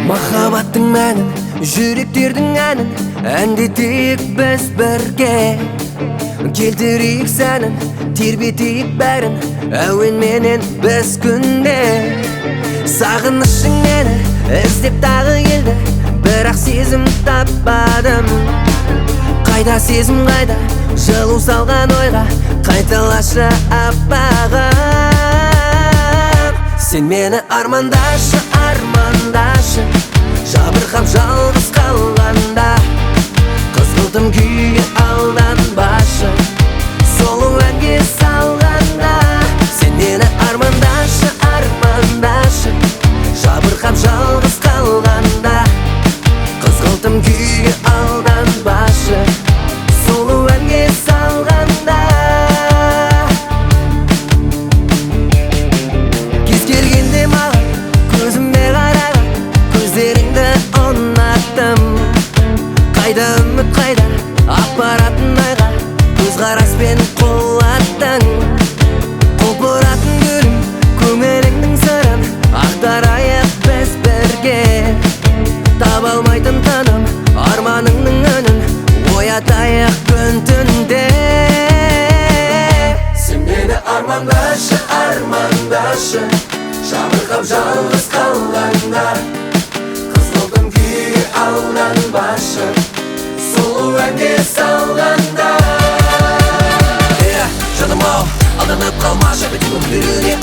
Махаббаттың мәнін, жүректердің әнін әндетейік біз бірге. Келтірейік сәнін, тербетейік бәрін әуенменен біз күнде. Сағынышың мені іздеп тағы келді, бірақ сезім таппадым. Қайда сезім қайда, жылу салған ойға қайталашы аппағым. Сен мені армандашы, армандашы, жабырқап жалғыз қалғанда. Қызғылтым күйге алданбашы, сұлу әнге салғанда. Сен мені армандашы, армандашы, жабырқап жалғыз қалғанда. Қызғылтым күйге алданбашы, сұлу әнге салғанда. Кез келгенде маған көзіме қараған, көздеріңді ұнаттым. Қайда үміт, қайда апаратын айға, көзқараспен қуаттың. Құлпыратын гүлім, көңіліңнің сырын ақтарайық біз бірге. Таба алмайтын таным, арманыңның үнін оятайық күн түнде. Сен мені армандашы, армандашы, жабырқап жалғыз қалғанда. Қызғылтым күйге алданбашы, сұлу әнге салғанда. Жаным-ау, алданып қалмашы бітімім біріне.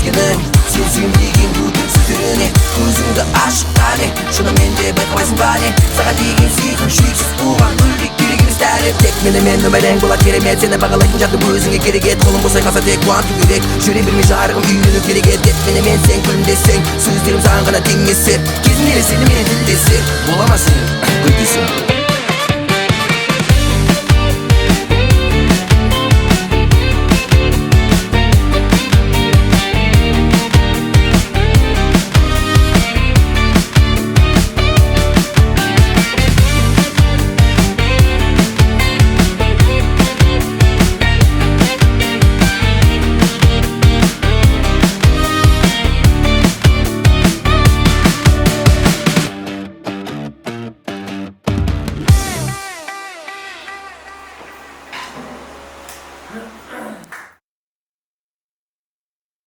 Өзгенің сен сүйім деген өтіп сөздеріне. Көзіңді ашық қане, шынымен де байқамайсың ба не? Саған деген сүйкім шексіз туған, гүлдей керек емес дәрі. Тек менімен өмірің болады керемет, сені бағалайтын жақты өзіңе керек ет. Қолым босай қалса тек қуанту керек, жүре бермей жарығым үйлену керек ет. Тек менімен сен күлімдесең, сөздерім саған ғана теңесер. Кезінде сенімен тілдесер, бола ма сен гүлдесең?